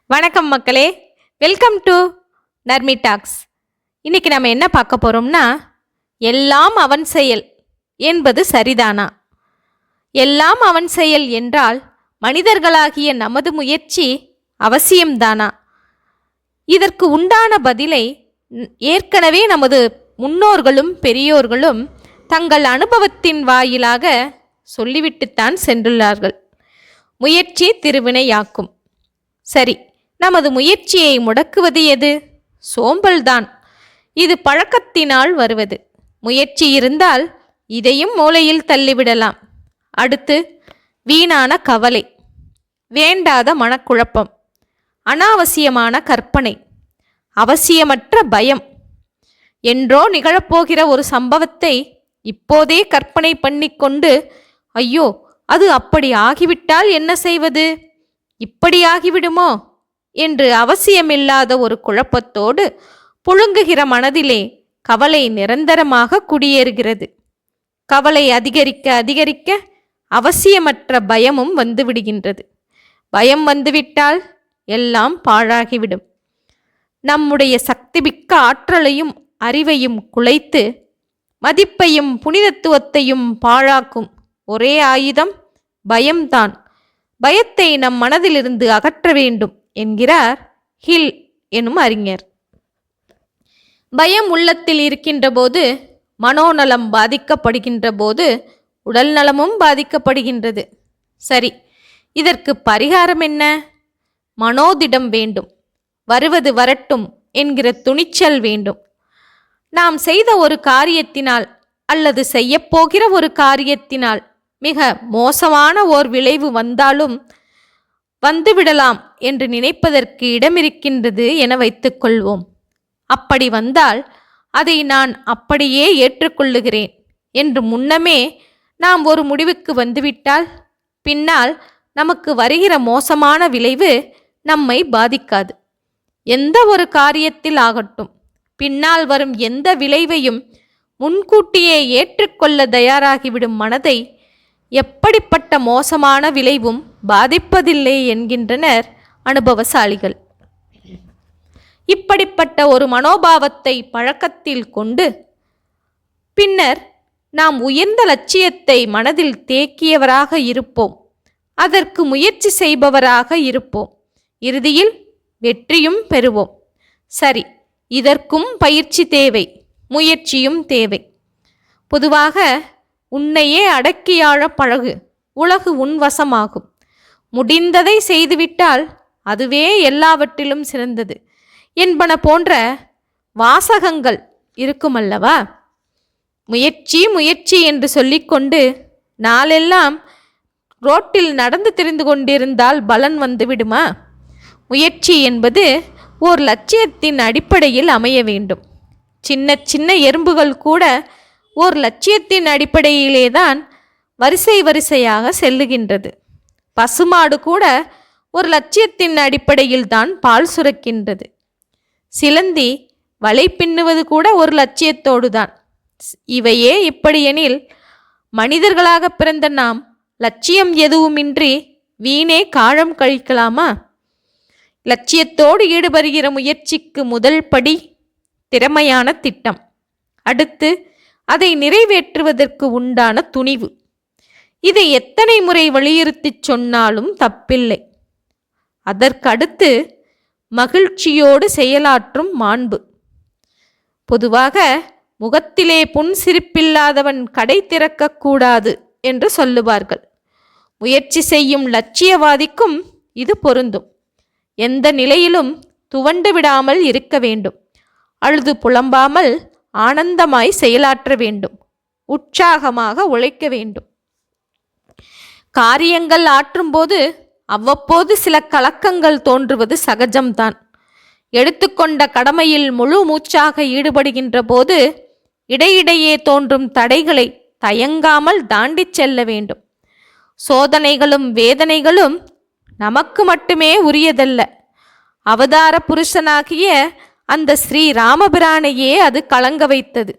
வணக்கம் மக்களே, welcome to Narmi tax. இன்னைக்கு நம்ம என்ன பார்க்க போறோம்னா, எல்லாம் அவன் செயல் என்பது சரிதானா? எல்லாம் அவன் செயல் என்றால் மனிதர்களாகிய நமது முயற்சி அவசியம்தானா? இதற்கு உண்டான பதிலை ஏற்கனவே நமது முன்னோர்களும் பெரியோர்களும் தங்கள் அனுபவத்தின் வாயிலாக சொல்லிவிட்டுத்தான் சென்றுள்ளார்கள். முயற்சி திருவினையாக்கும். சரி, நமது முயற்சியை முடக்குவது எது? சோம்பல்தான். இது பழக்கத்தினால் வருவது. முயற்சி இருந்தால் இதையும் மூலையில் தள்ளிவிடலாம். அடுத்து வீணான கவலை, வேண்டாத மனக்குழப்பம், அனாவசியமான கற்பனை, அவசியமற்ற பயம். என்றோ நிகழப்போகிற ஒரு சம்பவத்தை இப்போதே கற்பனை பண்ணிக்கொண்டு, ஐயோ அது அப்படி ஆகிவிட்டால் என்ன செய்வது, இப்படி ஆகிவிடுமோ என்று அவசியமில்லாத ஒரு குழப்பத்தோடு புழுங்குகிற மனதிலே கவலை நிரந்தரமாக குடியேறுகிறது. கவலை அதிகரிக்க அதிகரிக்க அவசியமற்ற பயமும் வந்துவிடுகின்றது. பயம் வந்துவிட்டால் எல்லாம் பாழாகிவிடும். நம்முடைய சக்திமிக்க ஆற்றலையும் அறிவையும் குலைத்து மதிப்பையும் புனிதத்துவத்தையும் பாழாக்கும் ஒரே ஆயுதம் பயம்தான். பயத்தை நம் மனதிலிருந்து அகற்ற வேண்டும் என்கிறார் ஹில் எனும் அறிஞர். பயம் உள்ளத்தில் இருக்கின்ற போது மனோநலம் பாதிக்கப்படுகின்ற போது உடல் நலமும் பாதிக்கப்படுகின்றது. சரி, இதற்கு பரிகாரம் என்ன? மனோதிடம் வேண்டும். வருவது வரட்டும் என்கிற துணிச்சல் வேண்டும். நாம் செய்த ஒரு காரியத்தினால் அல்லது செய்யப்போகிற ஒரு காரியத்தினால் மிக மோசமான ஓர் விளைவு வந்தாலும் வந்துவிடலாம் என்று நினைப்பதற்கு இடமிருக்கின்றது என வைத்துக்கொள்வோம். அப்படி வந்தால் அதை நான் அப்படியே ஏற்றுக்கொள்ளுகிறேன் என்று முன்னமே நாம் ஒரு முடிவுக்கு வந்துவிட்டால் பின்னால் நமக்கு வருகிற மோசமான விளைவு நம்மை பாதிக்காது. எந்த ஒரு காரியத்தில் ஆகட்டும், பின்னால் வரும் எந்த விளைவையும் முன்கூட்டியே ஏற்றுக்கொள்ள தயாராகிவிடும் மனதை எப்படிப்பட்ட மோசமான விளைவும் பாதிப்பதில்லை என்கின்றனர் அனுபவசாலிகள். இப்படிப்பட்ட ஒரு மனோபாவத்தை பழக்கத்தில் கொண்டு பின்னர் நாம் உயர்ந்த லட்சியத்தை மனதில் தேக்கியவராக இருப்போம். அதற்கு முயற்சி செய்பவராக இருப்போம். இறுதியில் வெற்றியும் பெறுவோம். சரி, இதற்கும் பயிற்சி தேவை, முயற்சியும் தேவை. பொதுவாக உன்னையே அடக்கியாழ பழகு, உலகு உன்வசமாகும். முடிந்ததை செய்துவிட்டால் அதுவே எல்லாவற்றிலும் சிறந்தது என்பன போன்ற வாசகங்கள் இருக்குமல்லவா? முயற்சி முயற்சி என்று சொல்லிக்கொண்டு நாளெல்லாம் ரோட்டில் நடந்து திரிந்து கொண்டிருந்தால் பலன் வந்துவிடுமா? முயற்சி என்பது ஓர் லட்சியத்தின் அடிப்படையில் அமைய வேண்டும். சின்ன சின்ன எறும்புகள் கூட ஓர் லட்சியத்தின் அடிப்படையிலேதான் வரிசை வரிசையாக செல்லுகின்றது. பசுமாடு கூட ஒரு லட்சியத்தின் அடிப்படையில் தான் பால் சுரக்கின்றது. சிலந்தி வலை பின்னுவது கூட ஒரு லட்சியத்தோடு தான். இவையே இப்படியெனில் மனிதர்களாக பிறந்த நாம் லட்சியம் எதுவுமின்றி வீணே காலம் கழிக்கலாமா? லட்சியத்தோடு ஈடுபடுகிற முயற்சிக்கு முதல் படி திறமையான திட்டம். அடுத்து அதை நிறைவேற்றுவதற்கு உண்டான துணிவு. இதை எத்தனை முறை வலியுறுத்தி சொன்னாலும் தப்பில்லை. அதற்கடுத்து மகிழ்ச்சியோடு செயலாற்றும் மாண்பு. பொதுவாக முகத்திலே புன் சிரிப்பில்லாதவன் கடை திறக்கக்கூடாது என்று சொல்லுவார்கள். முயற்சி செய்யும் லட்சியவாதிக்கும் இது பொருந்தும். எந்த நிலையிலும் துவண்டு விடாமல் இருக்க வேண்டும். அழுது புலம்பாமல் ஆனந்தமாய் செயலாற்ற வேண்டும். உற்சாகமாக உழைக்க வேண்டும். காரியங்கள் ஆற்றும்போது அவ்வப்போது சில கலக்கங்கள் தோன்றுவது சகஜம்தான். எடுத்துக்கொண்ட கடமையில் முழு மூச்சாக ஈடுபடுகின்ற போது இடையிடையே தோன்றும் தடைகளை தயங்காமல் தாண்டி செல்ல வேண்டும். சோதனைகளும் வேதனைகளும் நமக்கு மட்டுமே உரியதல்ல. அவதார புருஷனாகிய அந்த ஸ்ரீ ராமபிரானையே அது கலங்க வைத்தது.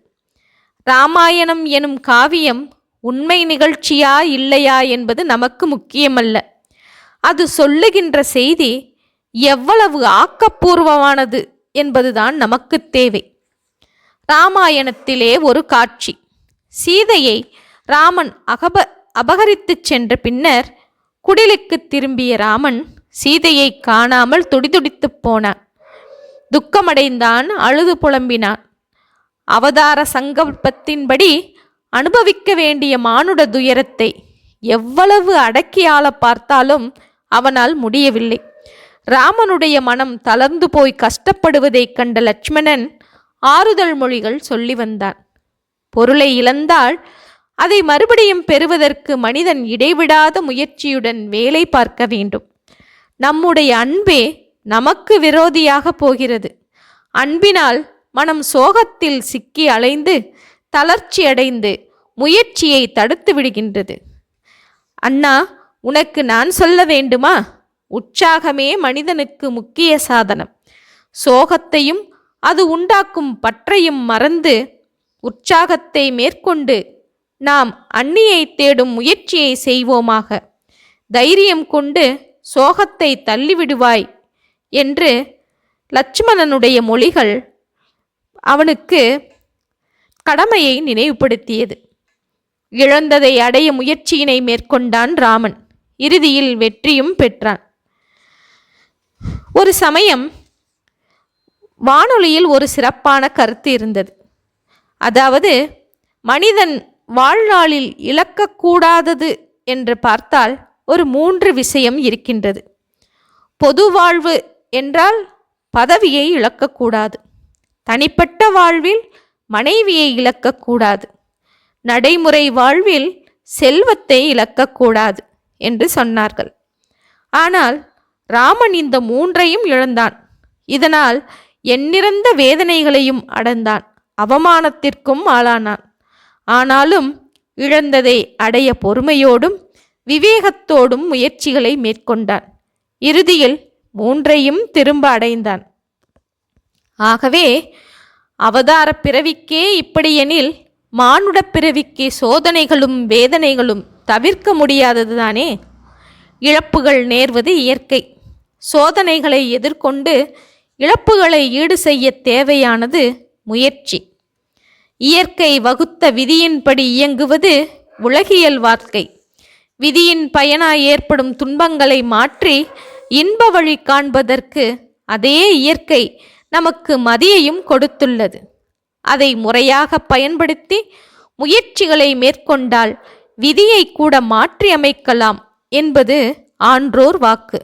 ராமாயணம் எனும் காவியம் உண்மை நிகழ்ச்சியா இல்லையா என்பது நமக்கு முக்கியமல்ல. அது சொல்லுகின்ற செய்தி எவ்வளவு ஆக்கப்பூர்வமானது என்பதுதான் நமக்கு தேவை. ராமாயணத்திலே ஒரு காட்சி. சீதையை ராமன் அபகரித்து சென்ற பின்னர் குடிலுக்கு திரும்பிய ராமன் சீதையை காணாமல் துடிதுடித்து போனான். துக்கமடைந்தான், அழுது புலம்பினான். அவதார சங்கல்பத்தின்படி அனுபவிக்க வேண்டிய மானுட துயரத்தை எவ்வளவு அடக்கி ஆள பார்த்தாலும் அவனால் முடியவில்லை. ராமனுடைய மனம் தளர்ந்து போய் கஷ்டப்படுவதைக் கண்ட லட்சுமணன் ஆறுதல் மொழிகள் சொல்லி வந்தான். பொருளை இழந்தால் அதை மறுபடியும் பெறுவதற்கு மனிதன் இடைவிடாத முயற்சியுடன் வேலை பார்க்க வேண்டும். நம்முடைய அன்பே நமக்கு விரோதியாக போகிறது. அன்பினால் மனம் சோகத்தில் சிக்கி அலைந்து தளர்ச்சி அடைந்து முயற்சியை தடுத்து விடுகின்றது. அண்ணா, உனக்கு நான் சொல்ல வேண்டுமா? உற்சாகமே மனிதனுக்கு முக்கிய சாதனம். சோகத்தையும் அது உண்டாக்கும் பற்றையும் மறந்து உற்சாகத்தை மேற்கொண்டு நாம் அன்னியை தேடும் முயற்சியை செய்வோமாக. தைரியம் கொண்டு சோகத்தை தள்ளிவிடுவாய் என்று லட்சுமணனுடைய மொழிகள் அவனுக்கு கடமையை நினைவுபடுத்தியது. இழந்ததை அடைய முயற்சியினை மேற்கொண்டான் ராமன். இறுதியில் வெற்றியும் பெற்றான். ஒரு சமயம் வானொலியில் ஒரு சிறப்பான கருத்து இருந்தது. அதாவது, மனிதன் வாழ்நாளில் இழக்கக்கூடாதது என்று பார்த்தால் ஒரு 3 விஷயம் இருக்கின்றது. பொது வாழ்வு என்றால் பதவியை இழக்கக்கூடாது. தனிப்பட்ட வாழ்வில் மனைவியை இழக்கக்கூடாது. நடைமுறை வாழ்வில் செல்வத்தை இழக்கக்கூடாது என்று சொன்னார்கள். ஆனால் ராமன் இந்த 3ஐயும் இழந்தான். இதனால் எண்ணிறந்த வேதனைகளையும் அடைந்தான், அவமானத்திற்கும் ஆளானான். ஆனாலும் இழந்ததை அடைய பொறுமையோடும் விவேகத்தோடும் முயற்சிகளை மேற்கொண்டான். இறுதியில் 3ஐயும் திரும்ப அடைந்தான். ஆகவே அவதார பிறவிக்கே இப்படியெனில் மானுட பிறவிக்கு சோதனைகளும் வேதனைகளும் தவிர்க்க முடியாததுதானே. இழப்புகள் நேர்வது இயற்கை. சோதனைகளை எதிர்கொண்டு இழப்புகளை ஈடு செய்ய தேவையானது முயற்சி. இயற்கை வகுத்த விதியின்படி இயங்குவது உலகியல் வாழ்க்கை. விதியின் பயனாய் ஏற்படும் துன்பங்களை மாற்றி இன்ப வழி காண்பதற்கு அதே இயற்கை நமக்கு மதியையும் கொடுத்துள்ளது. அதை முறையாக பயன்படுத்தி முயற்சிகளை மேற்கொண்டால் விதியை கூட மாற்றி அமைக்கலாம் என்பது ஆன்றோர் வாக்கு.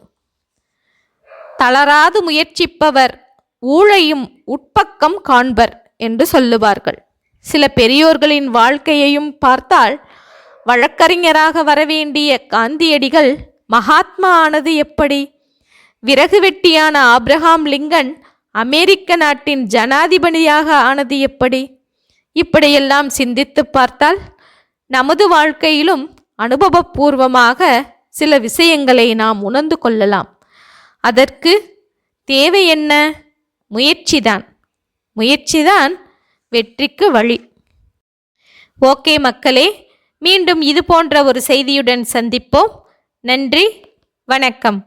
தளராது முயற்சிப்பவர் ஊழையும் உட்பக்கம் காண்பர் என்று சொல்லுவார்கள். சில பெரியோர்களின் வாழ்க்கையையும் பார்த்தால் வழக்கறிஞராக வரவேண்டிய காந்தியடிகள் மகாத்மா ஆனது எப்படி? விறகு வெட்டியான ஆப்ரஹாம் லிங்கன் அமெரிக்க நாட்டின் ஜனாதிபதியாக ஆனது எப்படி? இப்படியெல்லாம் சிந்தித்து பார்த்தால் நமது வாழ்க்கையிலும் அனுபவபூர்வமாக சில விஷயங்களை நாம் உணர்ந்து கொள்ளலாம். அதற்கு தேவை என்ன? முயற்சிதான். முயற்சிதான் வெற்றிக்கு வழி. ஓகே மக்களே, மீண்டும் இது போன்ற ஒரு செய்தியுடன் சந்திப்போம். நன்றி, வணக்கம்.